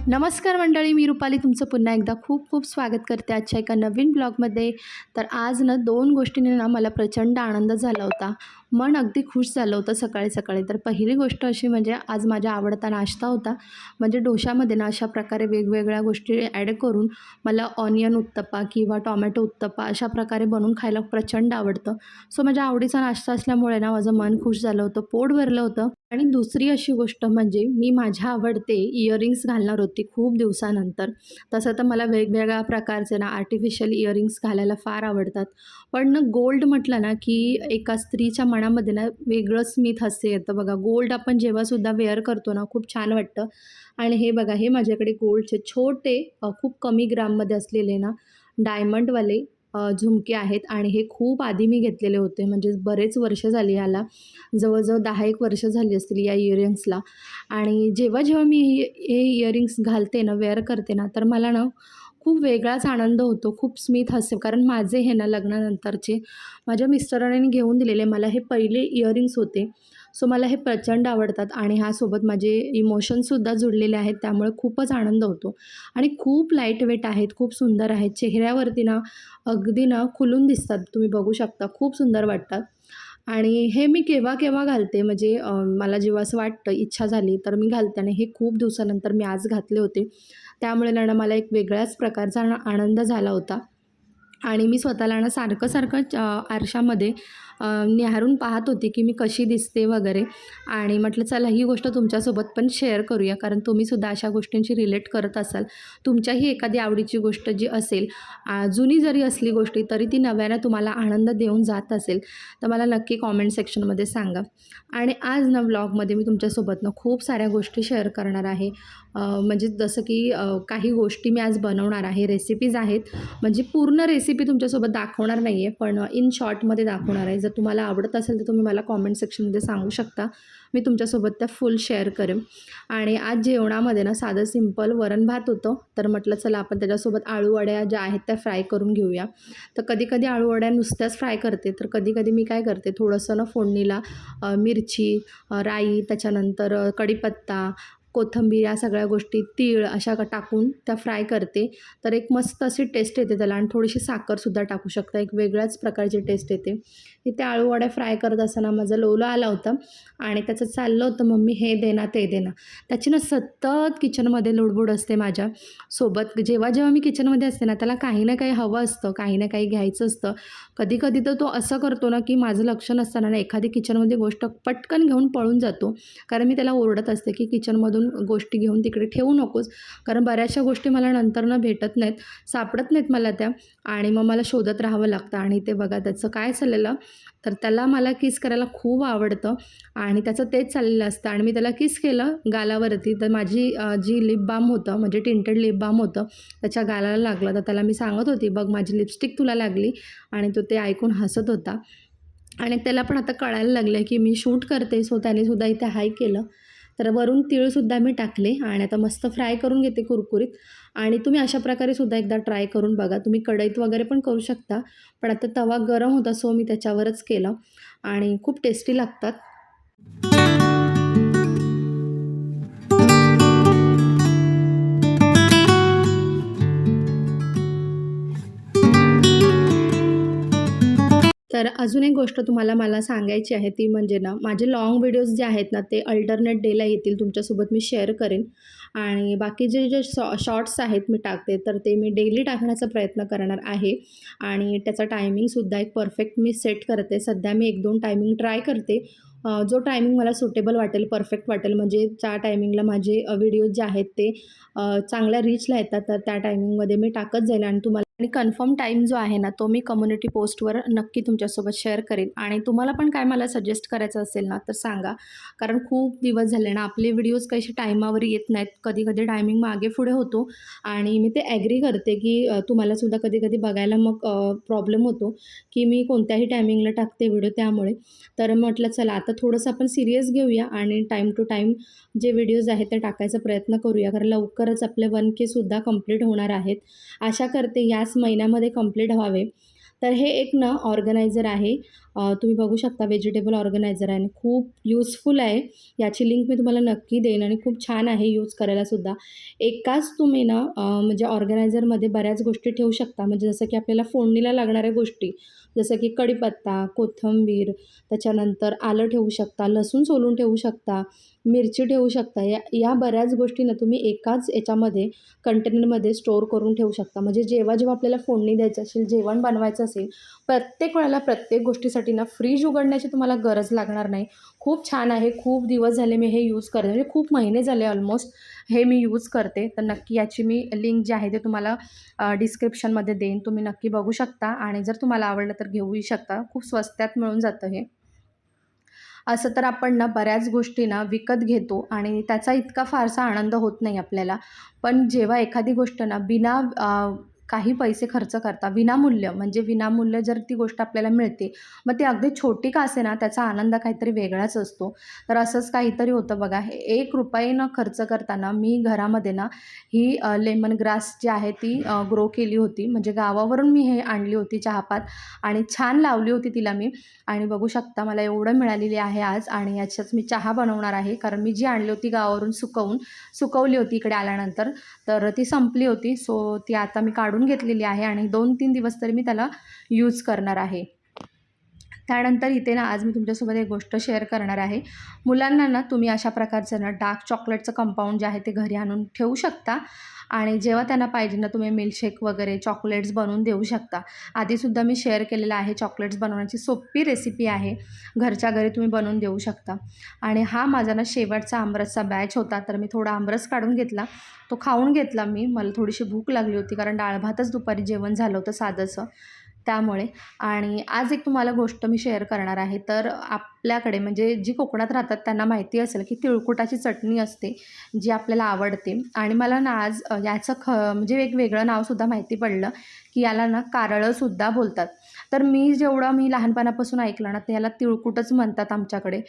नमस्कार मंडळी, मी रुपाली तुमचं पुन्हा एकदा खूप खूप स्वागत करते आजच्या एका नवीन ब्लॉगमध्ये. तर आज ना 2 गोष्टींनी ना मला प्रचंड आनंद झाला होता. मन अगदी खुश झालं होतं सकाळी सकाळी. तर पहिली गोष्ट अशी म्हणजे आज माझा आवडता नाश्ता होता. म्हणजे डोशामध्ये ना अशा प्रकारे वेगवेगळ्या गोष्टी ॲड करून मला ऑनियन उत्तप्पा किंवा टोमॅटो उत्तप्पा अशा प्रकारे बनवून खायला प्रचंड आवडतं. सो माझ्या आवडीचा नाश्ता असल्यामुळे ना माझं मन खुश झालं होतं, पोट भरलं होतं. आणि दुसरी अशी गोष्ट म्हणजे मी माझ्या आवडते इयरिंग्स घालणार होती खूप दिवसानंतर. तसं तर मला वेगवेगळ्या प्रकारचे ना आर्टिफिशियल इयरिंग्स घालायला फार आवडतात. पण ना गोल्ड म्हटलं ना की एका स्त्रीच्या मनामध्ये ना वेगळंच स्मित हास्य येतं बघा. गोल्ड आपण जेव्हासुद्धा वेअर करतो ना खूप छान वाटतं. आणि हे बघा, हे माझ्याकडे गोल्डचे छोटे खूप कमी ग्राममध्ये असलेले ना डायमंडवाले झुमके आहेत. आणि हे खूप आधी मी घेतलेले होते, म्हणजे बरेच वर्ष झाली याला. जवळजवळ 10 एक वर्ष झाली असतील या इयरिंग्सला. आणि जेव्हा जेव्हा मी हे इयरिंग्स घालते ना, वेअर करते ना, तर मला ना खूप वेगळाच आनंद होतो, खूप स्मित हास्य. कारण माझे हे ना लग्नानंतरचे माझ्या मिस्टरांनी घेऊन दिलेले मला हे पहिले इयरिंग्स होते. सो मला हे प्रचंड आवडतात आणि ह्यासोबत माझे इमोशन्ससुद्धा जुळलेले आहेत, त्यामुळे खूपच आनंद होतो. आणि खूप लाईट वेट आहेत, खूप सुंदर आहेत. चेहऱ्यावरती ना अगदी ना खुलून दिसतात, तुम्ही बघू शकता, खूप सुंदर वाटतात. आणि हे मी केव्हा केव्हा घालते, म्हणजे मला जेव्हा असं वाटतं, इच्छा झाली तर मी घालते. आणि हे खूप दिवसानंतर मी आज घातले होते, त्यामुळे ना मला एक वेगळ्याच प्रकारचा आनंद झाला होता. आणि मी स्वतःला ना सारखं आरशामध्ये निहारून पाहत होती की मी कशी दिसते वगैरे. आणि म्हटलं चला ही गोष्ट तुमच्यासोबत पण शेअर करूया, कारण तुम्हीसुद्धा अशा गोष्टींची रिलेट करत असाल. तुमच्याही एखादी आवडीची गोष्ट जी असेल, जुनी जरी असली गोष्टी, तरी ती नव्यानं तुम्हाला आनंद देऊन जात असेल, तर मला नक्की कॉमेंट सेक्शनमध्ये सांगा. आणि आज ना व्लॉगमध्ये मी तुमच्यासोबत ना खूप साऱ्या गोष्टी शेअर करणार आहे. म्हणजे जसं की काही गोष्टी मी आज बनवणार आहे, रेसिपीज आहेत. म्हणजे पूर्ण रेसिपी तुमच्यासोबत दाखवणार नाही आहे, पण इन शॉर्टमध्ये दाखवणार आहे. जर तुम्हाला आवडत असेल तर तुम्ही मला कॉमेंट सेक्शनमध्ये सांगू शकता, मी तुमच्यासोबत त्या फुल शेअर करेन. आणि आज जेवणामध्ये ना साधं सिंपल वरण भात होतं, तर म्हटलं चला आपण त्याच्यासोबत आळूवड्या ज्या आहेत त्या फ्राय करून घेऊया. तर कधी कधी आळूवड्या नुसत्याच फ्राय करते, तर कधी कधी मी काय करते, थोडंसं ना फोडणीला मिरची, राई, त्याच्यानंतर कढीपत्ता, कोथिंबीर, या सगळ्या गोष्टी, तीळ अशा टाकून त्या फ्राय करते. तर एक मस्त अशी टेस्ट येते त्याला. आणि थोडीशी साखरसुद्धा टाकू शकता, एक वेगळ्याच प्रकारची टेस्ट येते. इथे आळूवड्या फ्राय करत असताना माझा लोला आला होता आणि त्याचं चाललं होतं, मम्मी हे दे ना ते दे ना. त्याची ना सतत किचनमध्ये लुडबुड असते माझ्या सोबत. जेव्हा जेव्हा मी किचनमध्ये असते ना, त्याला काही ना काही हवं असतं, काही ना काही घ्यायचं असतं. कधी कधी तर तो असं करतो ना की माझं लक्ष नसताना ना एखादी किचनमध्ये गोष्ट पटकन घेऊन पळून जातो. कारण मी त्याला ओरडत असते की किचनमधून गोष्टी घेऊन तिकडे ठेवू नकोस, कारण बऱ्याचशा गोष्टी मला नंतरनं भेटत नाहीत, सापडत नाहीत मला त्या. आणि मग मला शोधत राहावं लागतं. आणि ते बघा त्याचं काय चाललेलं, तर त्याला मला किस करायला खूप आवडतं आणि त्याचं तेच चाललेलं असतं. आणि मी त्याला किस केलं गालावरती, तर माझी जी लिप बाम होतं, म्हणजे टिंटेड लिप बाम होतं, त्याच्या गालाला लागलं. तर त्याला मी सांगत होती, बघ माझी लिपस्टिक तुला लागली. आणि तो ते ऐकून हसत होता. आणि त्याला पण आता कळायला लागलं आहे की मी शूट करते, सो त्यानेसुद्धा इथे हाय केलं. तर वरून तीळसुद्धा मी टाकले आणि आता मस्त फ्राय करून घेते कुरकुरीत. आणि तुम्ही अशा प्रकारे सुद्धा एकदा ट्राय करून बघा. तुम्ही कढईत वगैरे पण करू शकता, पण आता तवा गरम होता, सो मी त्याच्यावरच केलं आणि खूप टेस्टी लागतात. तर अजून एक गोष्ट तुम्हाला मला सांगायची आहे, ती म्हणजे ना माझे लाँग व्हिडिओज जे आहेत ना, ते अल्टरनेट डेला येतील, तुमच्यासोबत मी शेअर करेन. आणि बाकीचे जे शॉर्ट्स आहेत मी टाकते, तर ते मी डेली टाकण्याचा प्रयत्न करणार आहे. आणि त्याचा टायमिंगसुद्धा एक परफेक्ट मी सेट करते. सध्या मी 1-2 टायमिंग ट्राय करते. जो टायमिंग मला सुटेबल वाटेल, परफेक्ट वाटेल, म्हणजे ज्या टायमिंगला माझे व्हिडिओज जे आहेत ते चांगल्या रीचला येतात, तर त्या टायमिंगमध्ये मी टाकत जाईल. आणि तुम्हाला आणि कन्फर्म टाईम जो आहे ना, तो मी कम्युनिटी पोस्टवर नक्की तुमच्यासोबत शेअर करेन. आणि तुम्हाला पण काय मला सजेस्ट करायचं असेल ना, तर सांगा. कारण खूप दिवस झाले ना आपले व्हिडिओज कसे टाईमावर येत नाहीत, कधी-कधी टायमिंग मागे-पुढे होतो. आणि मी ते ॲग्री करते की तुम्हालासुद्धा कधी-कधी बघायला मग प्रॉब्लेम होतो की मी कोणत्याही टायमिंगला टाकते व्हिडिओ, त्यामुळे. तर म्हटलं चला आता थोडंसं आपण सिरियस घेऊया आणि टाईम टू टाईम जे व्हिडिओज आहेत ते टाकायचा प्रयत्न करूया, कारण लवकरच आपले 1K सुद्धा कंप्लीट होणार आहेत. आशा करते याच महिन्यामध्ये कंप्लीट व्हावे. तर हे एक ना ऑर्गनायझर आहे, तुम्ही बघू शकता व्हेजिटेबल ऑर्गनायझर आहे आणि खूप युजफुल आहे. याची लिंक मी तुम्हाला नक्की देईन आणि खूप छान आहे यूज करायलासुद्धा. एकाच तुम्ही ना म्हणजे ऑर्गनायझरमध्ये बऱ्याच गोष्टी ठेवू शकता. म्हणजे जसं की आपल्याला फोडणीला लागणाऱ्या गोष्टी, जसं की कढीपत्ता, कोथिंबीर, त्याच्यानंतर आलं ठेवू शकता, लसूण सोलून ठेवू शकता, मिरची ठेवू शकता. या बऱ्याच गोष्टी ना तुम्ही एकाच याच्यामध्ये कंटेनरमध्ये स्टोअर करून ठेवू शकता. म्हणजे जेव्हा आपल्याला फोडणी द्यायची असेल, जेवण बनवायचं असेल, प्रत्येक वेळेला प्रत्येक गोष्टीसाठी ना फ्रीज उघडण्याची तुम्हाला गरज लागणार नाही. खूप छान आहे. खूप दिवस झाले मी हे यूज करते. म्हणजे खूप महिने झाले ऑलमोस्ट हे मी यूज करते. तर नक्की याची मी लिंक जी आहे ते तुम्हाला डिस्क्रिप्शनमध्ये देईन. तुम्ही नक्की बघू शकता आणि जर तुम्हाला आवडलं तर घेऊही शकता. खूप स्वस्तात मिळून जातं हे. असं तर आपण ना बऱ्याच गोष्टी ना विकत घेतो आणि त्याचा इतका फारसा आनंद होत नाही आपल्याला. पण जेव्हा एखादी गोष्ट ना काही पैसे खर्च करता विनामूल्य म्हणजे विनामूल्य जर ती गोष्ट आपल्याला मिळते, मग ती अगदी छोटी का असेना त्याचा आनंद काहीतरी वेगळाच असतो. तर असंच काहीतरी होतं बघा. हे ₹1 न खर्च करताना मी घरामध्ये ना ही लेमन ग्रास जी आहे ती ग्रो केली होती. म्हणजे गावावरून मी हे आणली होती चहापात आणि छान लावली होती तिला मी. आणि बघू शकता मला एवढं मिळालेली आहे आज आणि याच्याच मी चहा बनवणार आहे. कारण मी जी आणली होती गावावरून सुकवली होती इकडे आल्यानंतर, तर ती संपली होती. सो ती आता मी काढून घेतलेली आहे आणि 2-3 दिवस तरी मी त्याला यूज करणार आहे. त्यानंतर इथे ना आज मी तुमच्यासोबत एक गोष्ट शेअर करणार आहे. मुलांना ना तुम्ही अशा प्रकारचं ना डार्क चॉकलेटचं कंपाऊंड जे आहे ते घरी आणून ठेवू शकता आणि जेव्हा त्यांना पाहिजे ना तुम्ही मिल्कशेक वगैरे चॉकलेट्स बनवून देऊ शकता. आधीसुद्धा मी शेअर केलेलं आहे चॉकलेट्स बनवण्याची सोपी रेसिपी आहे. घरच्या घरी तुम्ही बनवून देऊ शकता. आणि हा माझा ना शेवटचा आमरसचा बॅच होता. तर मी थोडा आमरस काढून घेतला. तो खाऊन घेतला मी. मला थोडीशी भूक लागली होती कारण डाळ-भातच दुपारी जेवण झालं होतं साधंसं. त्यामुळे आणि आज एक तुम्हाला गोष्ट मी शेअर करणार आहे. तर आपल्याकडे म्हणजे जी कोकणात राहतात त्यांना माहिती असेल की तिळकुटाची चटणी असते, जी आपल्याला आवडते आणि मला ना आज याचं म्हणजे एक वेगळं नावसुद्धा माहिती पडलं, की याला ना कारळंसुद्धा बोलतात. तर मी लहानपणापासून ऐकलं ना, तर याला तिळकुटच म्हणतात आमच्याकडे.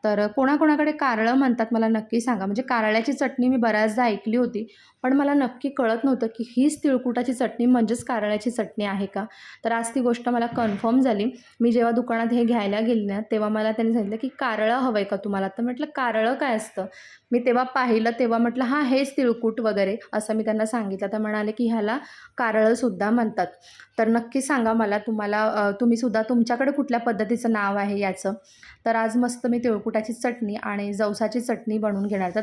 तर कोणाकोणाकडे कारळं म्हणतात मला नक्की सांगा. म्हणजे कारळ्याची चटणी मी बऱ्याचदा ऐकली होती, पण मला नक्की कळत नव्हतं की हीच तिळकुटाची चटणी म्हणजेच कारळ्याची चटणी आहे का? तर आज ती गोष्ट मला कन्फर्म झाली. मी जेव्हा दुकानात हे घ्यायला गेली ना, तेव्हा मला त्यांनी सांगितलं, की "कारळं हवं आहे का तुम्हाला?" तर म्हटलं, "कारळं काय असतं?" मी तेव्हा पाहिलं, तेव्हा म्हटलं, "हां, हेच तिळकूट वगैरे," असं मी त्यांना सांगितलं. तर म्हणाले, की "ह्याला कारळंसुद्धा म्हणतात." तर नक्की सांगा मला तुम्हीसुद्धा तुमच्याकडे कुठल्या पद्धतीचं नाव आहे याचं. तर आज मस्त मी तिळकुटाची चटणी आणि जवसाची चटणी बनवून घेणार. तर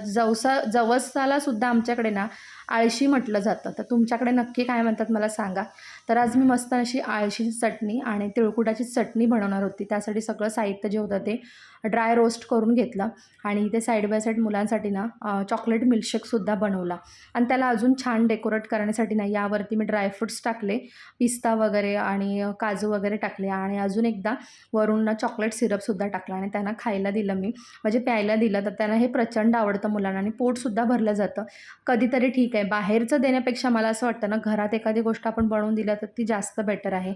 जवसालासुद्धा आमच्याकडे ना आळशी म्हटलं जातं. तर तुमच्याकडे नक्की काय म्हणतात मला सांगा. तर आज मी मस्त अशी आळशीची चटणी आणि तिळकुटाची चटणी बनवणार होती. त्यासाठी सगळं साहित्य जे होतं ते ड्राय रोस्ट करून घेतलं आणि इथे साईड बाय साईड मुलांसाठी ना चॉकलेट मिल्कशेकसुद्धा बनवला आणि त्याला अजून छान डेकोरेट करण्यासाठी ना यावरती मी ड्रायफ्रुट्स टाकले, पिस्ता वगैरे आणि काजू वगैरे टाकले आणि अजून एकदा वरून ना चॉकलेट सिरपसुद्धा टाकला आणि त्यांना खायला दिलं मी. म्हणजे प्यायला दिलं तर त्यांना हे प्रचंड आवडतं मुलांना आणि पोटसुद्धा भरलं जातं. कधीतरी ठीक आहे, बाहेरचं देण्यापेक्षा मला असं वाटतं ना घरात एखादी गोष्ट आपण बनवून दिलं तर ती जास्त बेटर आहे.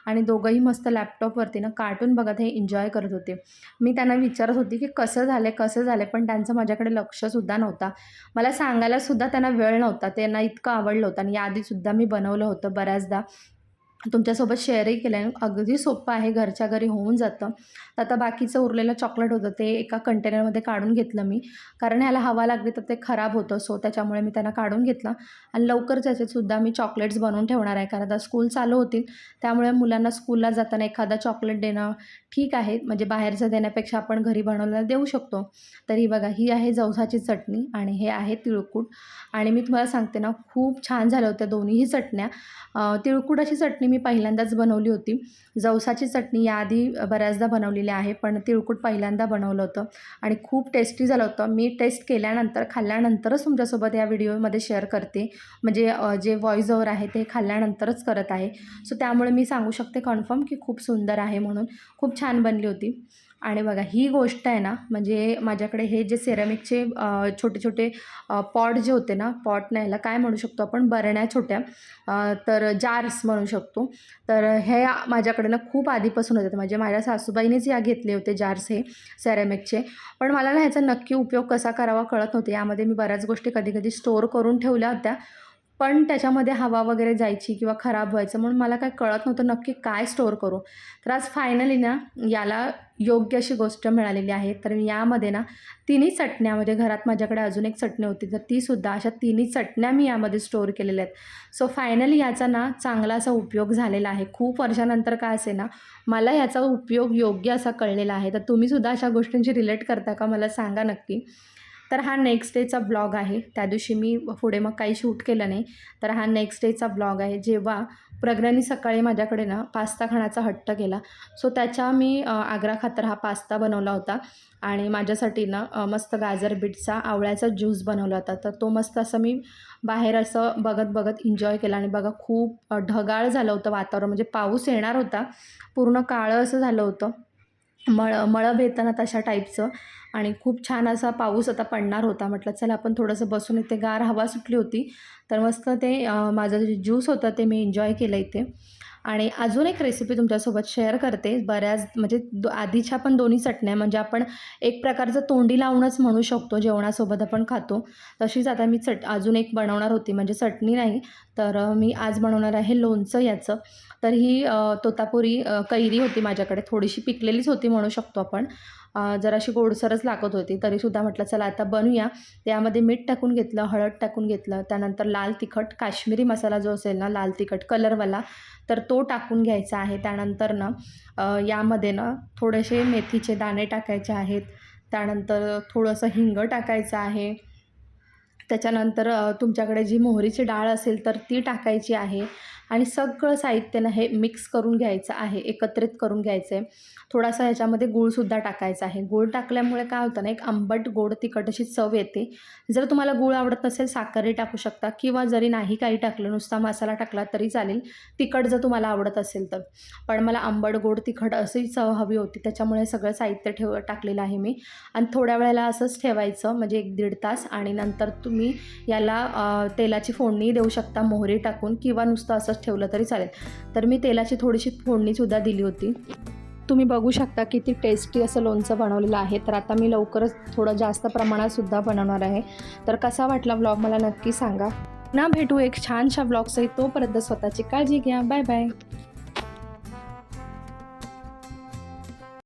आणि दोघंही मस्त लॅपटॉपवरती ना कार्टून बघत हे एन्जॉय करत होते. मी त्यांना विचारत होती की कसं झालं आहे, कसं झालं आहे? पण त्यांचं माझ्याकडे लक्षसुद्धा नव्हता. मला सांगायलासुद्धा त्यांना वेळ नव्हता. त्यांना इतकं आवडलं होतं आणि याआधीसुद्धा मी बनवलं होतं बऱ्याचदा. तुमच्यासोबत शेअरही केलं आहे. अगदी सोपं आहे, घरच्या घरी होऊन जातं. तर आता बाकीचं उरलेलं चॉकलेट होतं ते एका कंटेनरमध्ये काढून घेतलं मी. कारण ह्याला हवा लागली तर ते खराब होतं. सो त्याच्यामुळे मी त्यांना काढून घेतलं आणि लवकरच याचेसुद्धा मी चॉकलेट्स बनवून ठेवणार आहे. कारण आता स्कूल चालू होतील त्यामुळे मुलांना स्कूलला जाताना एखादा चॉकलेट देणं ठीक आहे. म्हणजे बाहेरचं देण्यापेक्षा आपण घरी बनवलेलं देऊ शकतो. तर ही बघा ही आहे जवसाची चटणी आणि हे आहे तिळकूट आणि मी तुम्हाला सांगते ना खूप छान झाल्या होत्या दोन्हीही चटण्या. तिळकुटाची चटणी मी पहिल्यांदाच बनवली होती. जवसाची चटणी याआधी बऱ्याचदा बनवलेली आहे, पण तिळकूट पहिल्यांदा बनवलं होतं आणि खूप टेस्टी झालं होतं. मी टेस्ट केल्यानंतर, खाल्ल्यानंतरच तुमच्यासोबत या व्हिडिओमध्ये शेअर करते. म्हणजे जे व्हॉईस ओव्हर आहे ते खाल्ल्यानंतरच करत आहे. सो त्यामुळे मी सांगू शकते कन्फर्म की खूप सुंदर आहे म्हणून. खूप छान बनली होती. आणि बघा ही गोष्ट आहे ना, म्हणजे माझ्याकडे हे जे सेरामिकचे छोटे-छोटे पॉट जे होते ना, पॉट नाही ह्याला काय म्हणू शकतो आपण, बरण्या छोट्या तर जार्स म्हणू शकतो. तर हे माझ्याकडे ना खूप आधीपासून होते. म्हणजे माझ्या सासूबाईंनीच या घेतले होते जार्स हे सेरामिकचे. पण मला ना ह्याचा नक्की उपयोग कसा करावा कळत नव्हते. यामध्ये मी बऱ्याच गोष्टी कधी-कधी स्टोअर करून ठेवल्या होत्या. पण त्याच्यामध्ये हवा वगैरे जायची किंवा खराब व्हायचं म्हणून मला काय कळत नव्हतं नक्की काय स्टोअर करू. तर आज फायनली ना याला योग्य अशी गोष्ट मिळालेली आहे. तर यामध्ये ना तिन्ही चटण्या, म्हणजे घरात माझ्याकडे अजून एक चटणी होती तर तीसुद्धा, अशा तिन्ही चटण्या मी यामध्ये स्टोअर केलेल्या आहेत. सो फायनली याचा ना चांगला असा उपयोग झालेला आहे. खूप वर्षानंतर काय असे ना मला याचा उपयोग योग्य असा कळलेला आहे. तर तुम्हीसुद्धा अशा गोष्टींची रिलेट करता का मला सांगा नक्की. तर हा नेक्स्ट डेचा ब्लॉग आहे. त्या दिवशी मी पुढे मग काही शूट केलं नाही. तर हा नेक्स्ट डेचा ब्लॉग आहे, जेव्हा प्रज्ञाने सकाळी माझ्याकडे ना पास्ता खाण्याचा हट्ट केला. सो त्याच्या मी आग्रा खातर हा पास्ता बनवला होता आणि माझ्यासाठी ना मस्त गाजर बीटचा आवळ्याचा ज्यूस बनवला होता. तर तो मस्त असं मी बाहेर असं बघत बघत एन्जॉय केला. आणि बघा खूप ढगाळ झालं होतं वातावरण, म्हणजे पाऊस येणार होता, पूर्ण काळं असं झालं होतं, मळब येतं ना तशा टाईपचं. आणि खूप छान असा पाऊस आता पडणार होता. म्हटलं चला आपण थोडंसं बसून, इथे गार हवा सुटली होती तर मस्त ते माझं जे ज्यूस होतं ते मी एन्जॉय केलं इथे. आणि अजून एक रेसिपी तुमच्यासोबत शेअर करते. बऱ्याच म्हणजे आधीच्या पण दोन्ही चटण्या, म्हणजे आपण एक प्रकारचं तोंडी लावूनच म्हणू शकतो, जेवणासोबत आपण खातो. तशीच आता मी अजून एक बनवणार होती, म्हणजे चटणी नाही तर मी आज बनवणार आहे लोणचं याचं. तर ही तोतापुरी कैरी होती माझ्याकडे, थोडीशी पिकलेलीच होती म्हणू शकतो आपण. जराशी गोडसरच लागत होती, तरीसुद्धा म्हटलं चला आता बनवूया. त्यामध्ये मीठ टाकून घेतलं, हळद टाकून घेतलं, त्यानंतर लाल तिखट, काश्मीरी मसाला जो असेल ना लाल तिखट कलरवाला, तर तो टाकून घ्यायचा आहे. त्यानंतर ना यामध्ये ना थोडेसे मेथीचे दाणे टाकायचे आहेत. त्यानंतर थोडंसं हिंग टाकायचं आहे. त्याच्यानंतर तुमच्याकडे जी मोहरीची डाळ असेल तर ती टाकायची आहे. आणि सगळं साहित्य ना हे मिक्स करून घ्यायचं आहे, एकत्रित करून घ्यायचं आहे. थोडासा ह्याच्यामध्ये गूळसुद्धा टाकायचा आहे. गूळ टाकल्यामुळे काय होतं ना, एक आंबट गोड तिखट अशी चव येते. जर तुम्हाला गूळ आवडत नसेल साखरही टाकू शकता, किंवा जरी नाही काही टाकलं, नुसता मसाला टाकला तरी चालेल, तिखट जर तुम्हाला आवडत असेल तर. पण मला आंबट गोड तिखट अशी चव हवी होती, त्याच्यामुळे सगळं साहित्य टाकलेलं आहे मी. आणि थोड्या वेळेला असंच ठेवायचं, म्हणजे 1-1.5 तास. आणि नंतर तुम्ही याला तेलाची फोडणी देऊ शकता मोहरी टाकून, किंवा नुसतं असंच ठेवलं तरी चालेल. तर मी तेलाची थोडीशी फोडणीसुद्धा दिली होती. तुम्ही बघू शकता किती टेस्टी असं लोणचं बनवलेलं आहे. तर आता मी लवकरच थोडं जास्त प्रमाणातसुद्धा बनवणार आहे. तर कसा वाटला व्लॉग मला नक्की सांगा. पुन्हा भेटू एक छानशा व्लॉगसहित. तोपर्यंत स्वतःची काळजी घ्या. Bye bye.